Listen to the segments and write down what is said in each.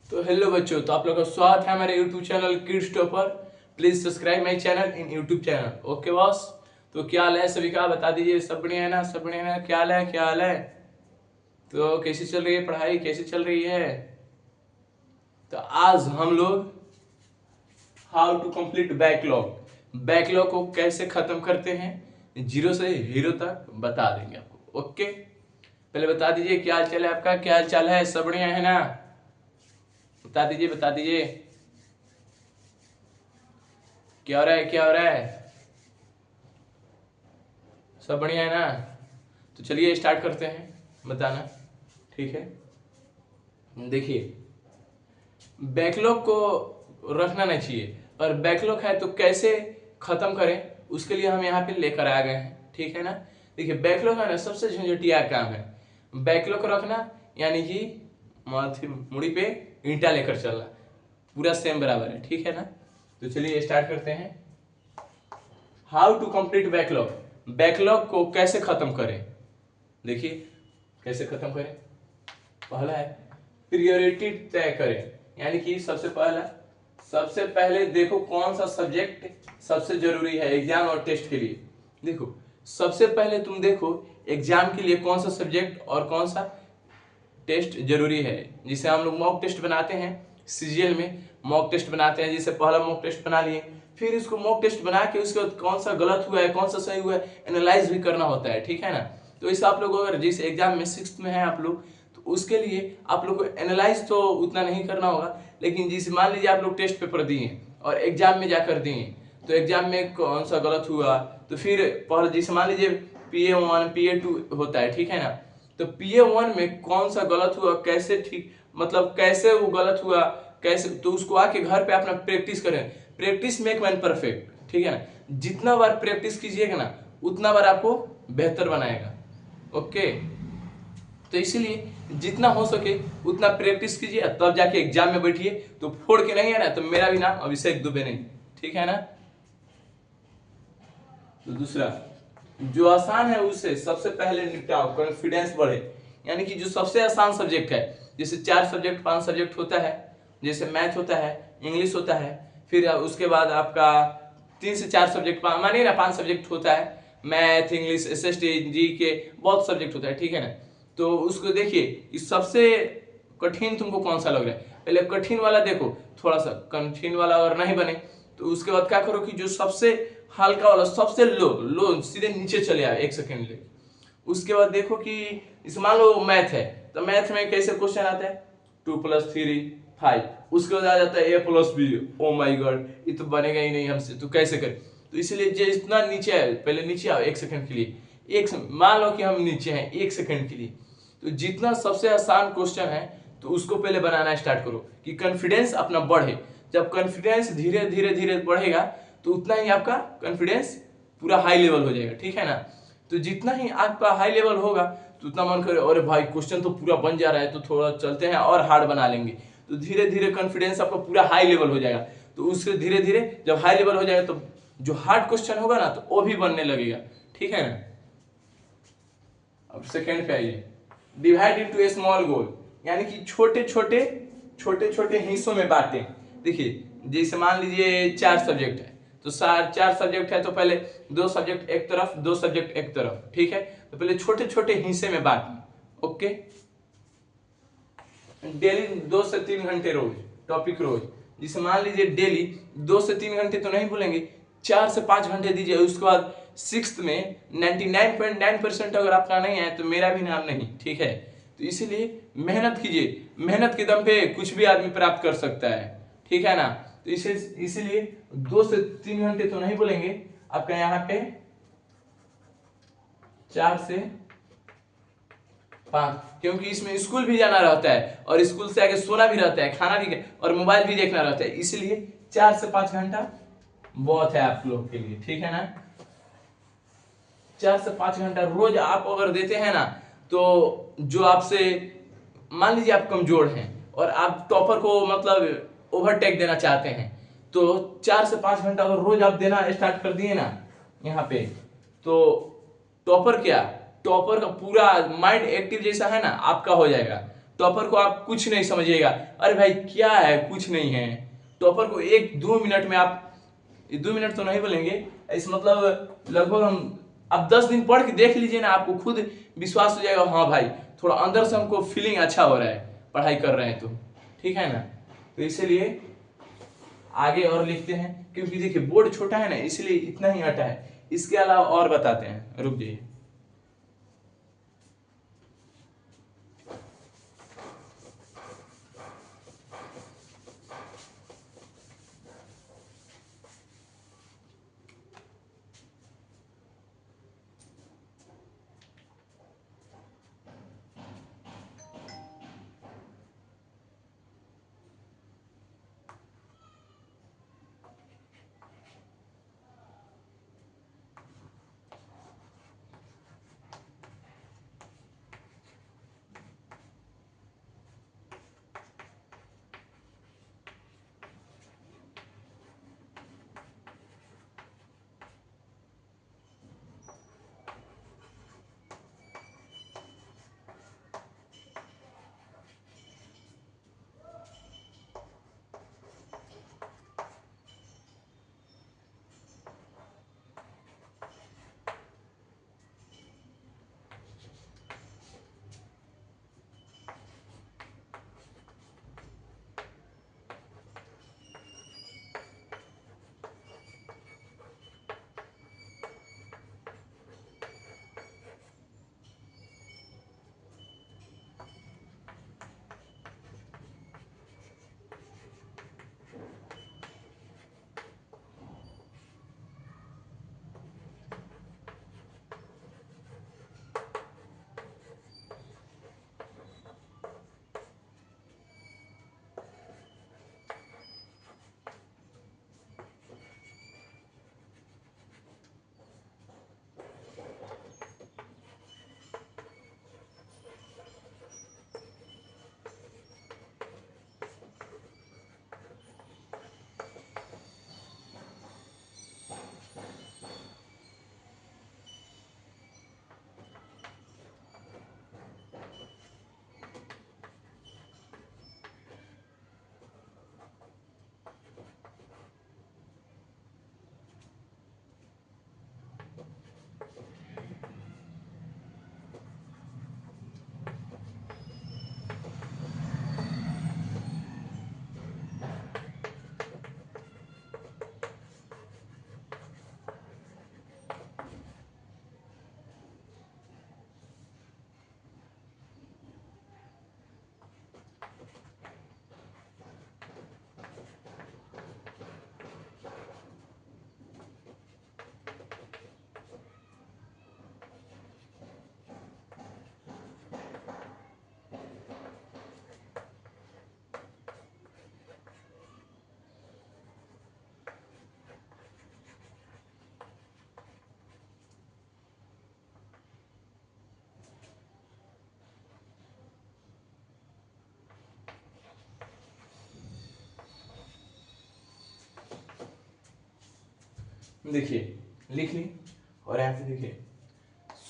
तो हेलो बच्चों, तो आप लोगों का स्वागत है हमारे YouTube channel kids topper. Please subscribe my channel in YouTube channel. Okay boss. तो क्या हाल है सभी का, बता दीजिए। सब बढ़िया है ना? सब बढ़िया है ना? क्या हाल है, क्या हाल है? तो कैसी चल रही है पढ़ाई, कैसी चल रही है? तो आज हम लोग how to complete backlog, backlog को कैसे खत्म करते हैं, जीरो से हीरो तक बता देंगे आपको। ओके, पहले बता दीजिए क्या हाल चाल है आपका, क्या हाल चाल है? सब बढ़िया है ना? बता दीजिए, बता दीजिए क्या हो रहा है, क्या हो रहा है? सब बढ़िया है ना? तो चलिए स्टार्ट करते हैं बताना। ठीक है, देखिए, बैकलॉग को रखना नहीं चाहिए, और बैकलॉग है तो कैसे खत्म करें उसके लिए हम यहाँ पे लेकर आ गए हैं। ठीक है ना? देखिए, बैकलॉग है ना सबसे झंझटिया काम है। बैकलॉग रखना यानी कि माथे मुड़ी पे ईंटा लेकर चलना, पूरा सेम बराबर है। ठीक है ना? तो चलिए स्टार्ट करते हैं। How to complete backlog, backlog को कैसे खत्म करें। देखिए कैसे खत्म करें। पहला है प्रियोरिटी तय करें, यानी कि सबसे पहले देखो कौन सा सब्जेक्ट सबसे जरूरी है एग्जाम और टेस्ट के लिए। देखो, सबसे पहले तुम देखो एग्जाम के लिए कौन सा सब्जेक्ट और कौन सा टेस्ट जरूरी है। जिसे हम लोग मॉक टेस्ट बनाते हैं, सीजीएल में मॉक टेस्ट बनाते हैं। जैसे पहला मॉक टेस्ट बना लिए, फिर इसको मॉक टेस्ट बना के उसके बाद कौन सा गलत हुआ है कौन सा सही हुआ है एनालाइज भी करना होता है। ठीक है ना? तो इसे आप लोग अगर जिस एग्जाम में 6th में है आप लोग, तो उसके लिए आप लोग को एनालाइज तो उतना नहीं करना होगा, लेकिन जिस मान लीजिए आप लोग टेस्ट पेपर दिए और एग्जाम में जाकर दिए, तो एग्जाम में कौन सा गलत हुआ, तो फिर पहले जिसे मान लीजिए PA1 PA2 होता है। ठीक है ना? तो PA1 में कौन सा गलत हुआ, कैसे ठीक, मतलब कैसे वो गलत हुआ कैसे, तो उसको आके घर पे अपना प्रैक्टिस करें। Practice make man perfect. ठीक है ना? जितना बार प्रैक्टिस कीजिएगा ना उतना बार आपको बेहतर बनाएगा। ओके, तो इसीलिए जितना हो सके उतना प्रैक्टिस कीजिए, तब जाके एग्जाम में बैठिए। तो फोड़ के नहीं है ना, तो मेरा भी नाम अभिषेक दुबे नहीं। ठीक है ना? तो दूसरा, जो आसान है उसे सबसे पहले निपटाओ, कॉन्फिडेंस बढ़े। यानी कि जो सबसे आसान सब्जेक्ट है, जैसे 4 सब्जेक्ट 5 सब्जेक्ट होता है, जैसे मैथ होता है, इंग्लिश होता है, फिर उसके बाद आपका 3 से 4 सब्जेक्ट, मानिए ना 5 सब्जेक्ट होता है, मैथ इंग्लिश SST GK, बहुत सब्जेक्ट होता है। ठीक है ना? तो उसको देखिए इस सबसे कठिन तुमको कौन सा लग रहा है, पहले कठिन वाला देखो। थोड़ा सा कठिन वाला अगर नहीं बने तो उसके बाद क्या करो कि जो सबसे हल्का वाला, सबसे लो लो सीधे नीचे चले आए 1 सेकेंड ले। उसके बाद देखो कि इस मान लो मैथ है, तो मैथ में कैसे क्वेश्चन आता है 2+3 5, उसके बाद आ जाता है A+B। ओ माई गॉड, ये तो बनेगा ही नहीं हमसे, तो कैसे करें? तो इसलिए जो इतना नीचे है पहले नीचे आओ 1 सेकंड के लिए। मान लो कि हम नीचे हैं 1 सेकंड के लिए, तो जितना सबसे आसान क्वेश्चन है तो उसको पहले बनाना स्टार्ट करो कि कॉन्फिडेंस अपना बढ़े। जब कॉन्फिडेंस धीरे धीरे धीरे बढ़ेगा तो उतना ही आपका कॉन्फिडेंस पूरा हाई लेवल हो जाएगा। ठीक है ना? तो जितना ही आपका हाई लेवल होगा तो उतना मन करे अरे भाई क्वेश्चन तो पूरा बन जा रहा है, तो थोड़ा चलते हैं और हार्ड बना लेंगे। तो धीरे धीरे कॉन्फिडेंस आपका पूरा हाई लेवल हो जाएगा। तो उससे धीरे धीरे जब हाई लेवल हो जाएगा तो जो हार्ड क्वेश्चन होगा ना तो वो भी बनने लगेगा। ठीक है ना? अब सेकेंड पे आइए, डिवाइड इनटू ए स्मॉल गोल, यानी कि छोटे छोटे हिस्सों में बांटें। देखिए, जैसे मान लीजिए 4 सब्जेक्ट है, तो 4 सब्जेक्ट है, तो पहले 2 सब्जेक्ट एक तरफ 2 सब्जेक्ट एक तरफ। ठीक है? तो पहले छोटे छोटे हिस्से में बांटें। ओके, डेली 2 से 3 घंटे रोज, टॉपिक रोज। जिसे मान लीजिए डेली 2 से 3 घंटे तो नहीं बोलेंगे, 4 से 5 घंटे दीजिए। उसके बाद 6th में 99.9% अगर आपका नहीं है तो मेरा भी नाम नहीं। ठीक है? तो इसीलिए मेहनत कीजिए, मेहनत के दम पे कुछ भी आदमी प्राप्त कर सकता है। ठीक है ना? तो इसीलिए 2 से 3 घंटे तो नहीं बोलेंगे आपका, यहाँ पे 4 से 5, क्योंकि इसमें स्कूल भी जाना रहता है और स्कूल से आके सोना भी रहता है, खाना भी और मोबाइल भी देखना रहता है। इसलिए 4 से 5 घंटा बहुत है आप लोग के लिए। ठीक है ना? 4 से 5 घंटा रोज आप अगर देते हैं ना, तो जो आपसे मान लीजिए आप कमजोर हैं और आप टॉपर को मतलब ओवरटेक देना चाहते हैं, तो 4 से 5 घंटा अगर रोज आप देना स्टार्ट कर दिए ना यहाँ पे, तो टॉपर क्या, टॉपर का पूरा माइंड एक्टिव जैसा है ना आपका हो जाएगा। टॉपर को आप कुछ नहीं समझिएगा, अरे भाई क्या है, कुछ नहीं है। टॉपर को 1-2 मिनट में आप, 2 मिनट तो नहीं बोलेंगे, इस मतलब लगभग हम, आप 10 दिन पढ़ के देख लीजिए ना, आपको खुद विश्वास हो जाएगा, हाँ भाई थोड़ा अंदर से हमको फीलिंग अच्छा हो रहा है पढ़ाई कर रहे हैं तो, ठीक है ना। तो इसीलिए आगे और लिखते हैं, क्योंकि देखिए बोर्ड छोटा है ना, इसलिए इतना ही हटा है। इसके अलावा और बताते हैं, रुक जाइए। देखिए लिख ली, और यहाँ पे देखिए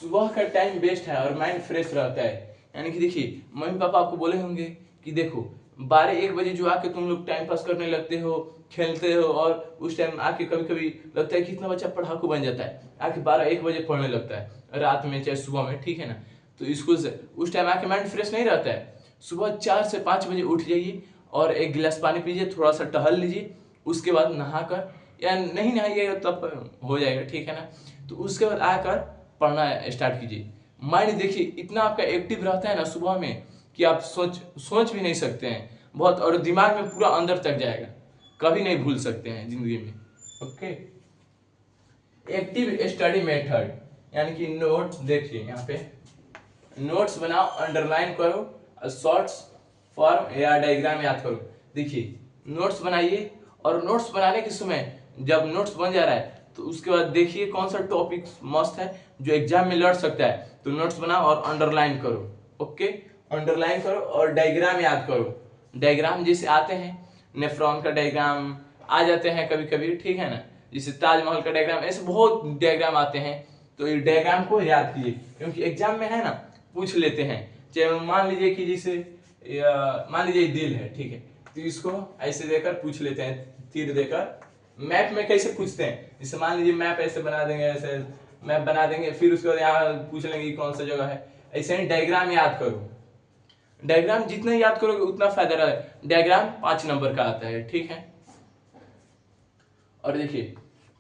सुबह का टाइम बेस्ट है और माइंड फ्रेश रहता है। यानी कि देखिए मम्मी पापा आपको बोले होंगे कि देखो 12-1 बजे जो आके तुम लोग टाइम पास करने लगते हो, खेलते हो, और उस टाइम आके कभी कभी लगता है कि इतना बच्चा पढ़ाकू बन जाता है, आके 12-1 बजे पढ़ने लगता है रात में चाहे सुबह में, ठीक है ना। तो स्कूल से उस टाइम आके माइंड फ्रेश नहीं रहता है। सुबह 4 से 5 बजे उठ जाइए और 1 गिलास पानी पीजिए, थोड़ा सा टहल लीजिए, उसके बाद नहाकर, या नहीं नहाइएगा तब हो जाएगा, ठीक है ना। तो उसके बाद आकर पढ़ना स्टार्ट कीजिए। माइंड देखिए इतना आपका एक्टिव रहता है ना सुबह में कि आप सोच भी नहीं सकते हैं बहुत, और दिमाग में पूरा अंदर तक जाएगा, कभी नहीं भूल सकते हैं जिंदगी में। ओके, एक्टिव स्टडी मेथड, यानी कि नोट, देखिए यहाँ पे नोट्स बनाओ, अंडरलाइन करो, शॉर्ट्स फॉर्म या डायग्राम याद करो। देखिए नोट्स बनाइए, और नोट्स बनाने के समय जब नोट्स बन जा रहा है तो उसके बाद देखिए कौन सा टॉपिक मस्त है जो एग्जाम में लड़ सकता है, तो नोट्स बनाओ और अंडरलाइन करो। ओके, अंडरलाइन करो और डायग्राम याद करो। डायग्राम जैसे आते हैं, नेफ्रॉन का डायग्राम आ जाते हैं कभी कभी, ठीक है ना, जैसे ताजमहल का डायग्राम, ऐसे बहुत डायग्राम आते हैं। तो ये डायग्राम को याद कीजिए, क्योंकि एग्जाम में है ना पूछ लेते हैं। चाहे मान लीजिए कि जैसे मान लीजिए दिल है, ठीक है, तो इसको ऐसे देकर पूछ लेते हैं, तीर देकर। मैप में कैसे पूछते हैं, जैसे मान लीजिए मैप ऐसे बना देंगे, ऐसे मैप बना देंगे, फिर उसके बाद यहाँ पूछ लेंगे कौन सा जगह है। ऐसे ही डायग्राम याद करो, डायग्राम जितना याद करोगे उतना फायदा रहेगा। डायग्राम 5 नंबर का आता है, ठीक है। और देखिए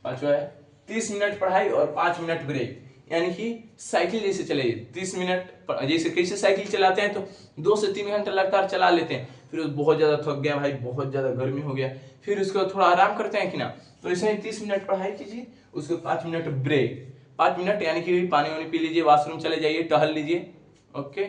पांचवा है 30 मिनट पढ़ाई और 5 मिनट ब्रेक, यानी कि साइकिल जैसे चले 30 मिनट, जैसे कैसे साइकिल चलाते हैं तो 2 से 3 घंटे लगातार चला लेते हैं, फिर बहुत ज्यादा थक गया भाई, बहुत ज्यादा गर्मी हो गया, फिर उसको थोड़ा आराम करते हैं कि ना, तो ऐसे ही 30 मिनट पढ़ाई कीजिए, उसको 5 मिनट ब्रेक, 5 मिनट यानी कि पानी वानी पी लीजिए, वॉशरूम चले जाइए, टहल लीजिए, ओके।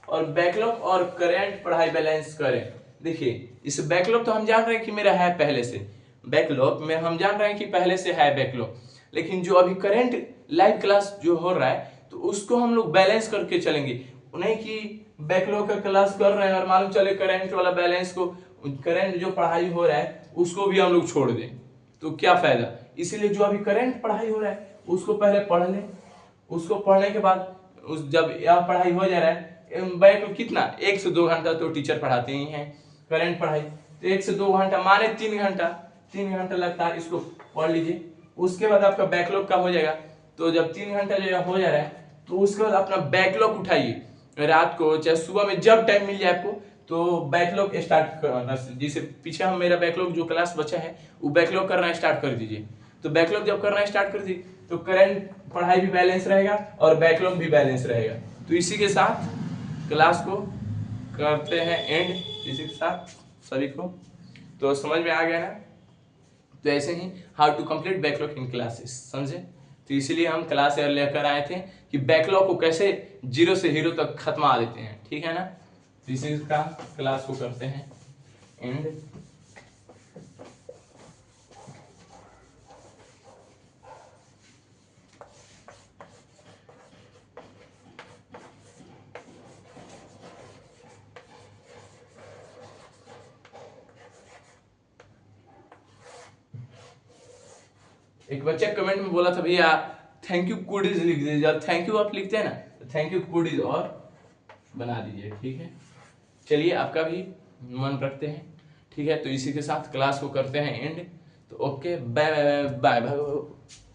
और बैकलॉग और करेंट पढ़ाई बैलेंस करें। देखिए इस बैकलॉग तो हम जान रहे हैं कि मेरा है पहले से, बैकलॉग में हम जान रहे हैं कि पहले से है बैकलॉग, लेकिन जो अभी करंट लाइव क्लास जो हो रहा है तो उसको हम लोग बैलेंस करके चलेंगे, नहीं कि बैकलॉग का क्लास कर रहे हैं और मालूम चले करंट वाला बैलेंस को, करंट जो पढ़ाई हो रहा है उसको भी हम लोग छोड़ दें, तो क्या फायदा। इसीलिए जो अभी करंट पढ़ाई हो रहा है उसको पहले पढ़ लें, उसको पढ़ने के बाद उस जब यह पढ़ाई हो जा रहा है, बैक कितना 1 से 2 घंटा तो टीचर पढ़ाते ही हैं करंट पढ़ाई, तो 1 से 2 घंटा माने 3 घंटा लगता है, इसको पढ़ लीजिए। उसके बाद आपका बैकलॉग का हो जाएगा, तो जब 3 घंटा जो हो जा रहा है तो उसके बाद अपना बैकलॉग उठाइए, रात को चाहे सुबह में जब टाइम मिल जाए आपको, तो बैकलॉग स्टार्ट करना, जैसे पीछे हम मेरा बैकलॉग जो क्लास बचा है वो बैकलॉग करना स्टार्ट कर दीजिए। तो बैकलॉग जब करना स्टार्ट कर दीजिए तो करंट पढ़ाई भी बैलेंस रहेगा और बैकलॉग भी बैलेंस रहेगा। तो इसी के साथ क्लास को करते हैं एंड, इसी के साथ सभी को तो समझ में आ गया ना। तो ऐसे ही how to complete backlog in classes, समझे। तो इसीलिए हम क्लास लेकर आए थे कि बैकलॉग को कैसे 0 से हीरो तक खत्मा देते हैं, ठीक है ना। तो इसी का क्लास को करते हैं एंड। एक बच्चा कमेंट में बोला था भैया थैंक यू कुडीज लिख दीजिए, जब थैंक यू आप लिखते हैं ना तो थैंक यू कुडीज और बना दीजिए, ठीक है। चलिए आपका भी मन रखते हैं, ठीक है। तो इसी के साथ क्लास को करते हैं एंड। तो okay, bye bye bye bye.